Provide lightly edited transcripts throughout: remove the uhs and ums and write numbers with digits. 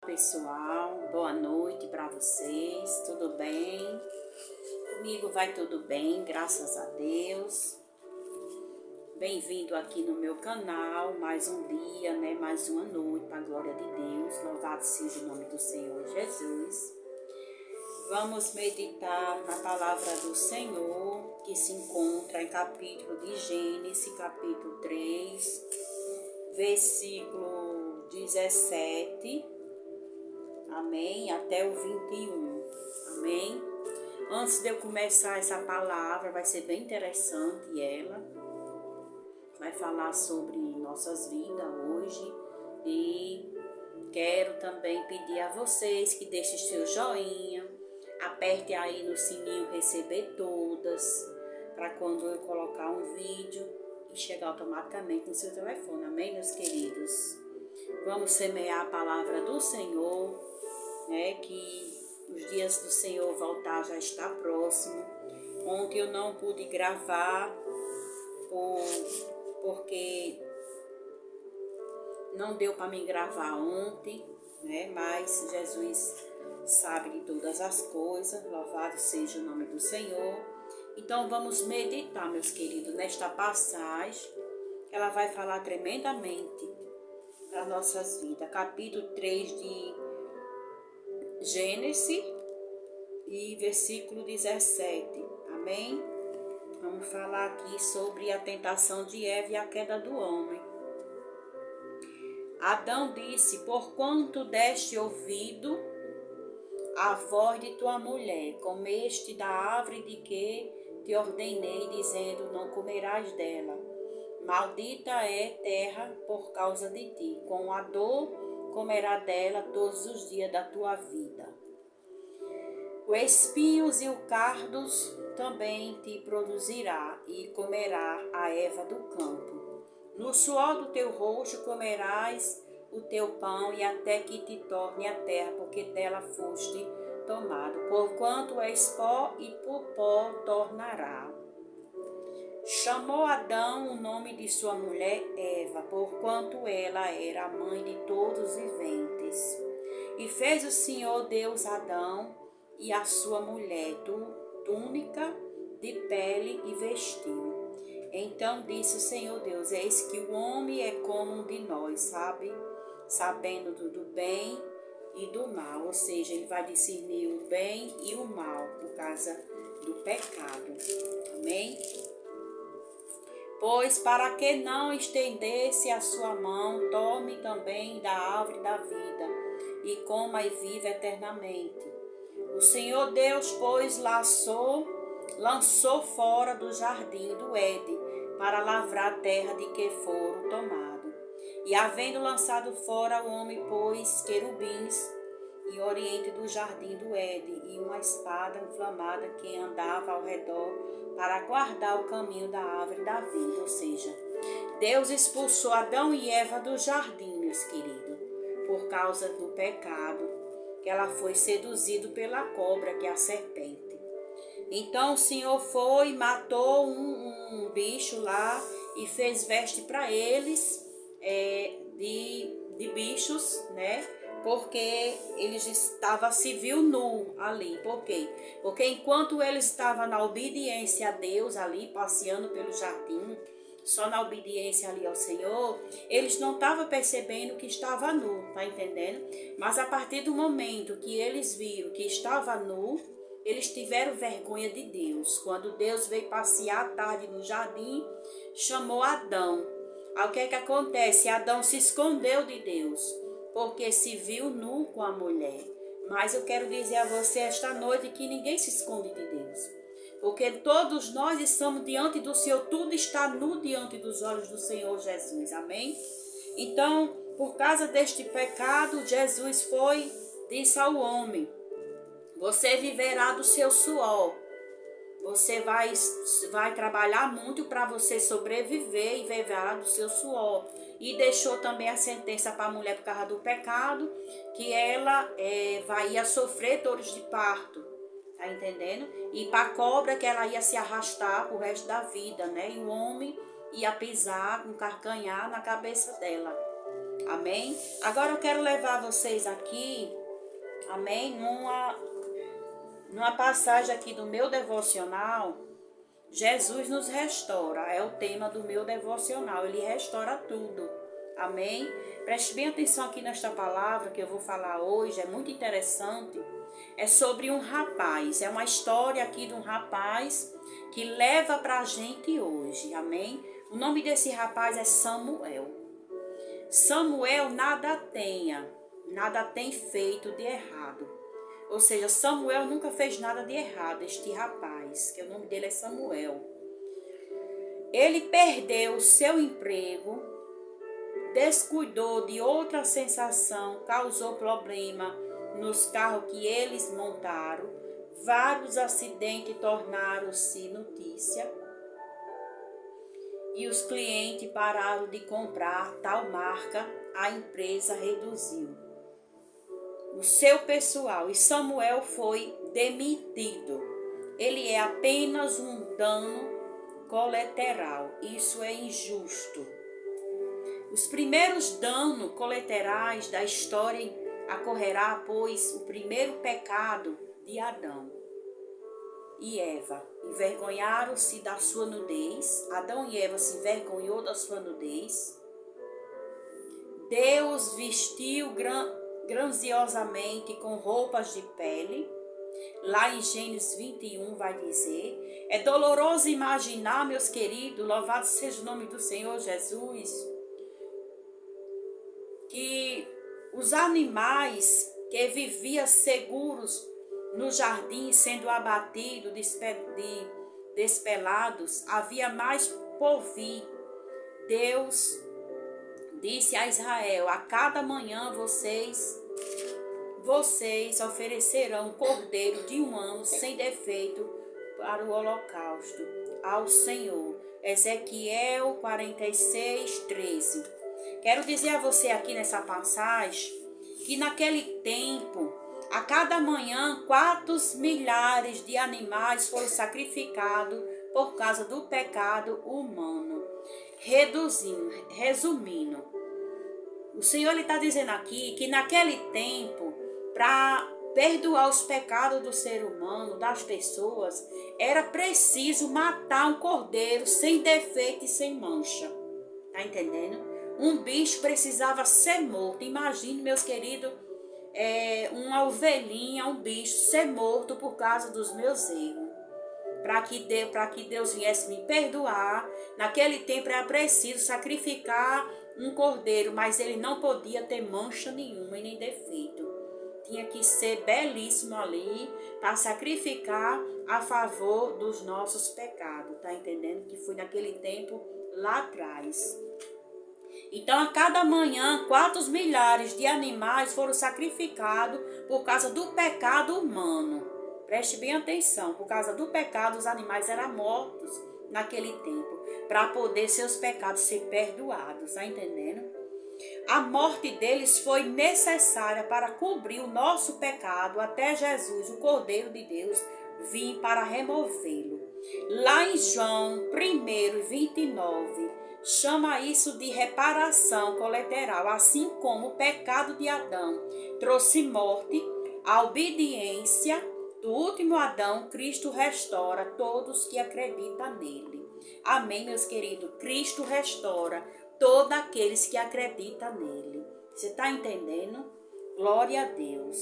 pessoal, boa noite para vocês, tudo bem? Comigo vai tudo bem, graças a Deus. Bem-vindo aqui no meu canal, mais um dia, mais uma noite, para a glória de Deus, louvado seja o nome do Senhor Jesus. Vamos meditar na palavra do Senhor, que se encontra em capítulo de Gênesis, capítulo 3, versículo 17, amém, até o 21, amém. Antes de eu começar essa palavra, vai ser bem interessante ela, vai falar sobre nossas vidas hoje e quero também pedir a vocês que deixem seu joinha, aperte aí no sininho receber todas, para quando eu colocar um vídeo e chegar automaticamente no seu telefone, amém, meus queridos? Vamos semear a palavra do Senhor, que os dias do Senhor voltar já está próximo. Ontem eu não pude gravar porque não deu para mim gravar ontem, mas Jesus sabe de todas as coisas, louvado seja o nome do Senhor. Então vamos meditar, meus queridos, nesta passagem, ela vai falar tremendamente para nossas vidas. Capítulo 3 de Gênesis e versículo 17, amém? Vamos falar aqui sobre a tentação de Eva e a queda do homem. Adão disse: porquanto deste ouvido à voz de tua mulher, comeste da árvore de que te ordenei, dizendo: não comerás dela. Maldita é terra por causa de ti, com a dor comerá dela todos os dias da tua vida. Os espinhos e os cardos também te produzirá, e comerá a erva do campo. No suor do teu rosto comerás o teu pão, e até que te torne a terra, porque dela foste tomado. Porquanto és pó, e por pó tornará. Chamou Adão o nome de sua mulher Eva, porquanto ela era a mãe de todos os viventes. E fez o Senhor Deus Adão e a sua mulher túnica de pele e vestiu. Então disse o Senhor Deus: eis que o homem é como um de nós, sabendo do bem e do mal. Ou seja, ele vai discernir o bem e o mal por causa do pecado. Amém? Pois para que não estendesse a sua mão, tome também da árvore da vida, e coma e viva eternamente. O Senhor Deus, pois, lançou fora do jardim do Éden, para lavrar a terra de que foram tomados. E havendo lançado fora o homem, pôs querubins e oriente do jardim do Éden, e uma espada inflamada que andava ao redor, para guardar o caminho da árvore da vida. Ou seja, Deus expulsou Adão e Eva do jardim, meus queridos, por causa do pecado, que ela foi seduzida pela cobra, que é a serpente. Então o Senhor foi, matou um bicho lá e fez veste para eles de bichos, porque eles estavam se viu nu ali. Por quê? Porque enquanto eles estavam na obediência a Deus ali, passeando pelo jardim, só na obediência ali ao Senhor, eles não estavam percebendo que estava nu, tá entendendo? Mas a partir do momento que eles viram que estava nu, eles tiveram vergonha de Deus. Quando Deus veio passear à tarde no jardim, chamou Adão. Aí o que é que acontece? Adão se escondeu de Deus, porque se viu nu com a mulher. Mas eu quero dizer a você esta noite que ninguém se esconde de Deus, porque todos nós estamos diante do Senhor, tudo está nu diante dos olhos do Senhor Jesus, amém? Então, por causa deste pecado, Jesus disse ao homem: você viverá do seu suor, você vai trabalhar muito para você sobreviver e viverá do seu suor. E deixou também a sentença para a mulher por causa do pecado, que ela ia sofrer dores de parto, tá entendendo? E para a cobra, que ela ia se arrastar pro resto da vida, E o homem ia pisar com carcanhar na cabeça dela. Amém? Agora eu quero levar vocês aqui, amém, numa passagem aqui do meu devocional. Jesus nos restaura, é o tema do meu devocional, ele restaura tudo, amém? Preste bem atenção aqui nesta palavra que eu vou falar hoje, é muito interessante, é sobre um rapaz, é uma história aqui de um rapaz que leva pra gente hoje, amém? O nome desse rapaz é Samuel. Samuel nada tem feito de errado. Ou seja, Samuel nunca fez nada de errado, este rapaz, que o nome dele é Samuel. Ele perdeu o seu emprego, descuidou de outra sensação, causou problema nos carros que eles montaram, vários acidentes tornaram-se notícia e os clientes pararam de comprar tal marca, a empresa reduziu o seu pessoal e Samuel foi demitido. Ele é apenas um dano colateral. Isso é injusto. Os primeiros danos colaterais da história ocorrerá após o primeiro pecado de Adão e Eva. Envergonharam-se da sua nudez. Adão e Eva se envergonhou da sua nudez. Deus vestiu grandiosamente com roupas de pele. Lá em Gênesis 21 vai dizer, é doloroso imaginar, meus queridos, louvado seja o nome do Senhor Jesus, que os animais que viviam seguros no jardim, sendo abatidos, despelados, havia mais por vir. Deus disse a Israel, a cada manhã vocês oferecerão um cordeiro de um ano sem defeito para o holocausto ao Senhor. Ezequiel 46, 13. Quero dizer a você aqui nessa passagem que naquele tempo, a cada manhã, quantos milhares de animais foram sacrificados por causa do pecado humano. Resumindo, o Senhor está dizendo aqui que naquele tempo, para perdoar os pecados do ser humano, das pessoas, era preciso matar um cordeiro sem defeito e sem mancha. Tá entendendo? Um bicho precisava ser morto. Imagine, meus queridos, uma ovelhinha, um bicho ser morto por causa dos meus erros. Para que Deus viesse me perdoar, naquele tempo era preciso sacrificar um cordeiro, mas ele não podia ter mancha nenhuma e nem defeito. Tinha que ser belíssimo ali para sacrificar a favor dos nossos pecados, tá entendendo? Que foi naquele tempo lá atrás. Então, a cada manhã, quantos milhares de animais foram sacrificados por causa do pecado humano? Preste bem atenção, por causa do pecado, os animais eram mortos naquele tempo, para poder seus pecados ser perdoados, tá entendendo? A morte deles foi necessária para cobrir o nosso pecado até Jesus, o Cordeiro de Deus, vir para removê-lo. Lá em João 1:29, chama isso de reparação colateral, assim como o pecado de Adão trouxe morte, a obediência do último Adão, Cristo restaura todos que acreditam nele. Amém, meus queridos? Cristo restaura todos aqueles que acreditam nele. Você está entendendo? Glória a Deus.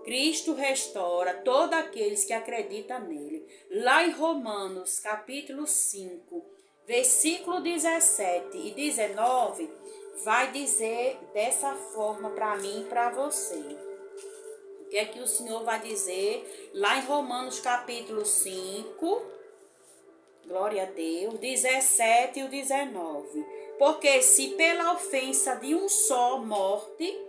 Cristo restaura todos aqueles que acreditam nele. Lá em Romanos, capítulo 5, versículo 17 e 19, vai dizer dessa forma para mim e para você. O que é que o Senhor vai dizer lá em Romanos capítulo 5, glória a Deus, 17 e 19. Porque se pela ofensa de uma só morte,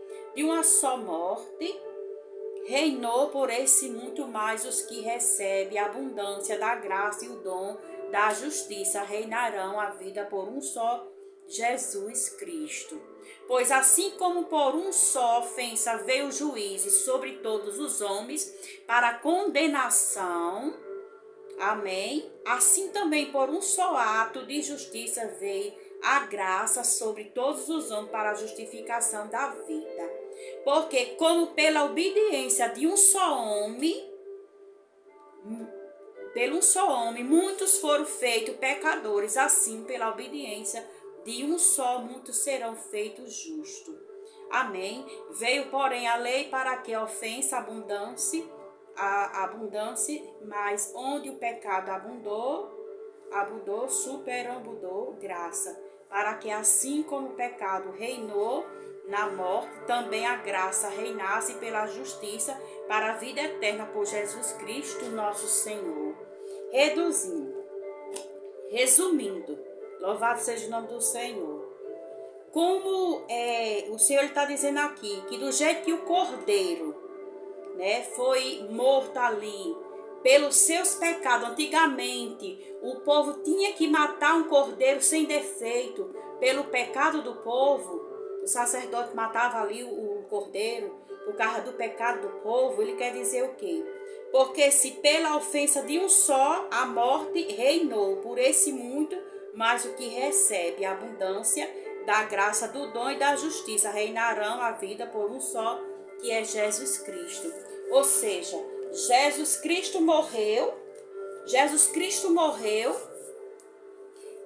reinou por esse muito mais os que recebem a abundância da graça e o dom da justiça, reinarão a vida por um só Jesus Cristo. Pois assim como por um só ofensa veio o juízo sobre todos os homens para condenação, amém? Assim também por um só ato de justiça veio a graça sobre todos os homens para a justificação da vida. Porque como pela obediência de um só homem, muitos foram feitos pecadores, assim pela obediência de um só, muitos serão feitos justos. Amém. Veio, porém, a lei para que a ofensa abundasse, mas onde o pecado abundou, superabundou graça, para que assim como o pecado reinou na morte, também a graça reinasse pela justiça para a vida eterna por Jesus Cristo, nosso Senhor. Resumindo, louvado seja o nome do Senhor. Como o Senhor está dizendo aqui, que do jeito que o cordeiro, né, foi morto ali pelos seus pecados, antigamente o povo tinha que matar um cordeiro sem defeito pelo pecado do povo. O sacerdote matava ali o cordeiro por causa do pecado do povo. Ele quer dizer o quê? Porque se pela ofensa de um só a morte reinou, por esse muito mais o que recebe a abundância da graça, do dom e da justiça reinarão a vida por um só, que é Jesus Cristo. Ou seja, Jesus Cristo morreu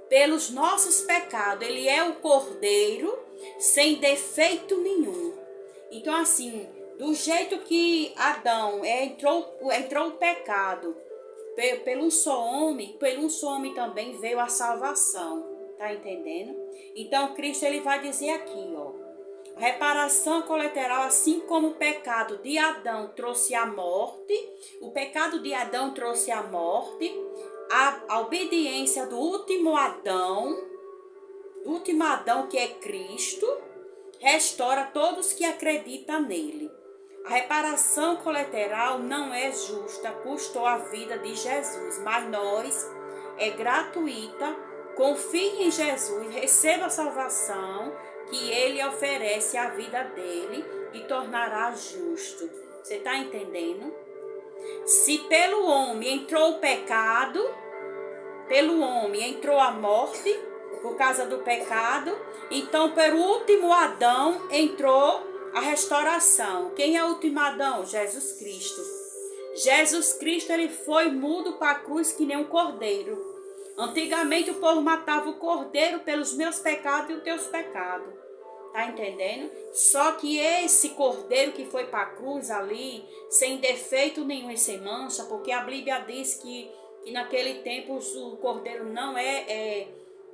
pelos nossos pecados. Ele é o cordeiro sem defeito nenhum. Então, assim, do jeito que Adão entrou o pecado pelo um só homem também veio a salvação. Tá entendendo? Então, Cristo ele vai dizer aqui, ó, reparação colateral, assim como o pecado de Adão trouxe a morte, a obediência do último Adão que é Cristo, restaura todos que acreditam nele. A reparação colateral não é justa, custou a vida de Jesus, mas é gratuita. Confie em Jesus, receba a salvação que ele oferece à vida dele e tornará justo. Você está entendendo? Se pelo homem entrou o pecado, pelo homem entrou a morte por causa do pecado, então pelo último Adão entrou a restauração. Quem é o último Adão? Jesus Cristo. Jesus Cristo ele foi mudo para a cruz que nem um cordeiro. Antigamente o povo matava o cordeiro pelos meus pecados e os teus pecados. Tá entendendo? Só que esse cordeiro que foi para a cruz ali, sem defeito nenhum e sem mancha, porque a Bíblia diz que naquele tempo o cordeiro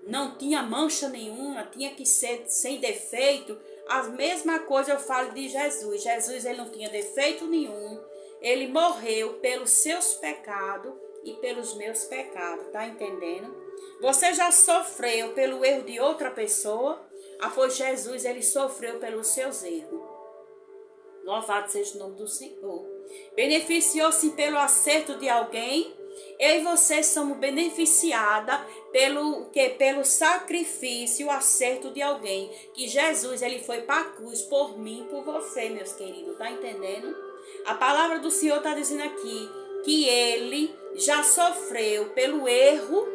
não tinha mancha nenhuma, tinha que ser sem defeito. A mesma coisa eu falo de Jesus. Jesus ele não tinha defeito nenhum. Ele morreu pelos seus pecados e pelos meus pecados, tá entendendo? Você já sofreu pelo erro de outra pessoa? Pois Jesus, ele sofreu pelos seus erros. Louvado seja o nome do Senhor. Beneficiou-se pelo acerto de alguém? Eu e você somos beneficiadas pelo sacrifício, o acerto de alguém. Que Jesus, ele foi para a cruz por mim, por você, meus queridos, tá entendendo? A palavra do Senhor está dizendo aqui que ele já sofreu pelo erro,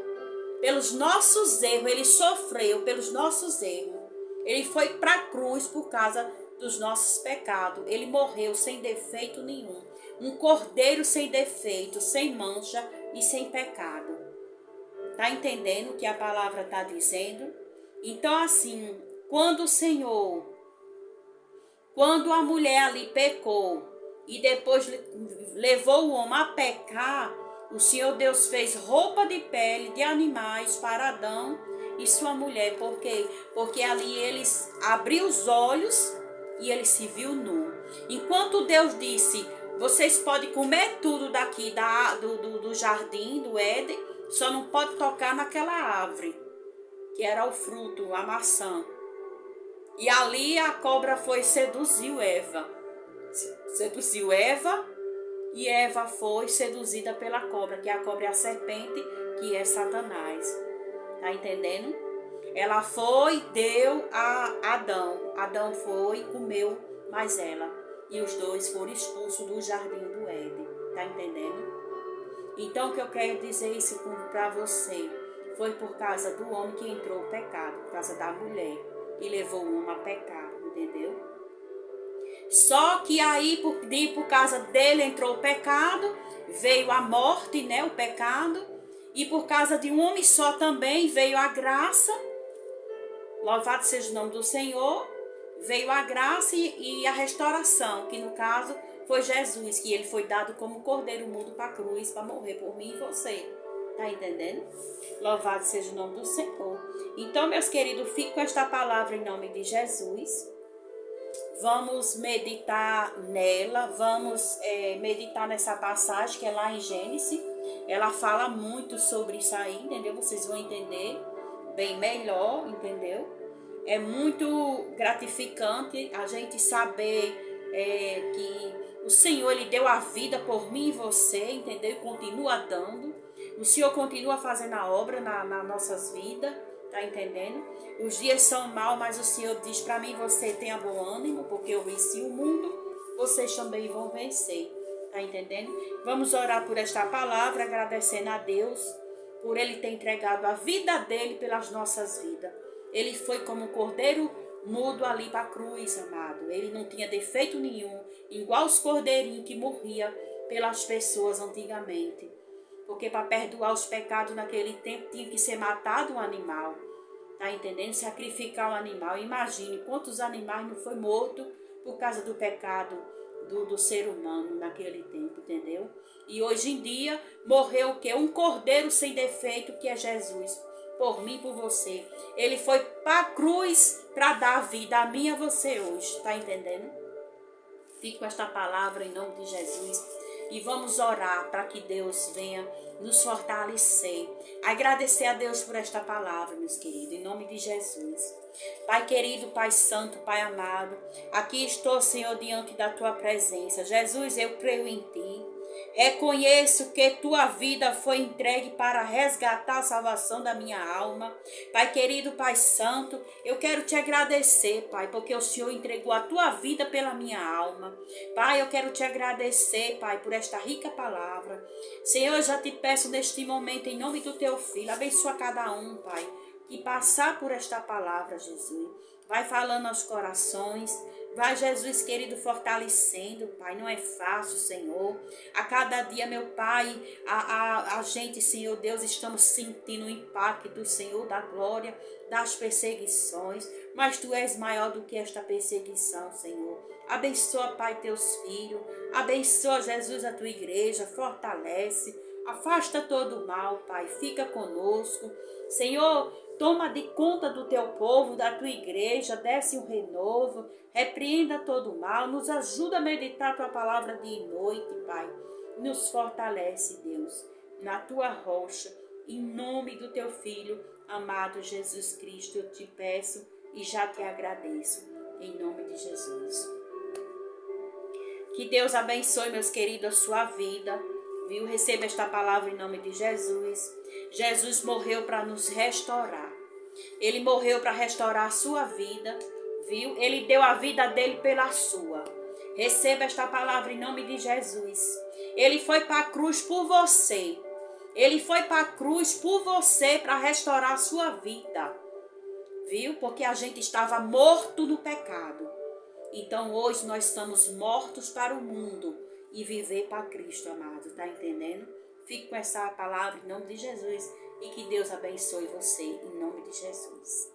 pelos nossos erros. Ele sofreu pelos nossos erros. Ele foi para a cruz por causa dos nossos pecados. Ele morreu sem defeito nenhum. Um cordeiro sem defeito, sem mancha e sem pecado. Tá entendendo o que a palavra está dizendo? Então, assim, quando a mulher ali pecou e depois levou o homem a pecar, o Senhor Deus fez roupa de pele de animais para Adão e sua mulher. Por quê? Porque ali eles abriu os olhos e ele se viu nu. Enquanto Deus disse, vocês podem comer tudo daqui do jardim, do Éden, só não pode tocar naquela árvore, que era o fruto, a maçã. E ali a cobra seduziu Eva. E Eva foi seduzida pela cobra, que a cobra é a serpente, que é Satanás. Tá entendendo? Ela deu a Adão. Adão foi, comeu mais ela. E os dois foram expulsos do jardim do Éden. Tá entendendo? Então, o que eu quero dizer isso para você? Foi por causa do homem que entrou o pecado, por causa da mulher, e levou o homem a pecar, entendeu? Só que aí, por causa dele entrou o pecado, veio a morte, né, o pecado, e por causa de um homem só também veio a graça. Louvado seja o nome do Senhor. Veio a graça e a restauração, que no caso foi Jesus, que ele foi dado como cordeiro mudo para a cruz, para morrer por mim e você. Tá entendendo? Louvado seja o nome do Senhor. Então, meus queridos, fique com esta palavra em nome de Jesus. Vamos meditar nela, vamos meditar nessa passagem que é lá em Gênesis. Ela fala muito sobre isso aí, entendeu? Vocês vão entender bem melhor, entendeu? É muito gratificante a gente saber que o Senhor, Ele deu a vida por mim e você, entendeu? E continua dando. O Senhor continua fazendo a obra nas nossas vidas, tá entendendo? Os dias são maus, mas o Senhor diz para mim, você tenha bom ânimo, porque eu venci o mundo, vocês também vão vencer, tá entendendo? Vamos orar por esta palavra, agradecendo a Deus, por Ele ter entregado a vida dEle pelas nossas vidas. Ele foi como um cordeiro mudo ali para a cruz, amado. Ele não tinha defeito nenhum, igual os cordeirinhos que morriam pelas pessoas antigamente. Porque para perdoar os pecados naquele tempo tinha que ser matado um animal. Tá entendendo? Sacrificar um animal. Imagine quantos animais não foi morto por causa do pecado do ser humano naquele tempo, entendeu? E hoje em dia morreu o quê? Um cordeiro sem defeito, que é Jesus. Por mim e por você. Ele foi para a cruz para dar a vida a mim e a você hoje. Tá entendendo? Fique com esta palavra em nome de Jesus. E vamos orar para que Deus venha nos fortalecer. Agradecer a Deus por esta palavra, meus queridos, em nome de Jesus. Pai querido, Pai santo, Pai amado, aqui estou, Senhor, diante da tua presença. Jesus, eu creio em ti. Reconheço que tua vida foi entregue para resgatar a salvação da minha alma. Pai querido, Pai santo, eu quero te agradecer, Pai, porque o Senhor entregou a tua vida pela minha alma. Pai, eu quero te agradecer, Pai, por esta rica palavra. Senhor, eu já te peço neste momento, em nome do teu filho, abençoa cada um, Pai, que passar por esta palavra, Jesus. Vai falando aos corações. Vai, Jesus querido, fortalecendo, Pai. Não é fácil, Senhor. A cada dia, meu Pai, a gente, Senhor Deus, estamos sentindo o impacto, Senhor, da glória, das perseguições. Mas Tu és maior do que esta perseguição, Senhor. Abençoa, Pai, Teus filhos. Abençoa, Jesus, a Tua igreja. Fortalece. Afasta todo o mal, Pai. Fica conosco. Senhor, toma de conta do teu povo, da tua igreja, desce um renovo, repreenda todo o mal, nos ajuda a meditar tua palavra dia e noite, Pai. Nos fortalece, Deus, na tua rocha, em nome do teu Filho, amado Jesus Cristo, eu te peço e já te agradeço, em nome de Jesus. Que Deus abençoe, meus queridos, a sua vida. Viu? Receba esta palavra em nome de Jesus. Jesus morreu para nos restaurar. Ele morreu para restaurar a sua vida, viu? Ele deu a vida dele pela sua. Receba esta palavra em nome de Jesus. Ele foi para a cruz por você. Ele foi para a cruz por você para restaurar a sua vida, viu? Porque a gente estava morto no pecado. Então hoje nós estamos mortos para o mundo e viver para Cristo, amado. Tá entendendo? Fique com essa palavra em nome de Jesus e que Deus abençoe você em nome de Jesus.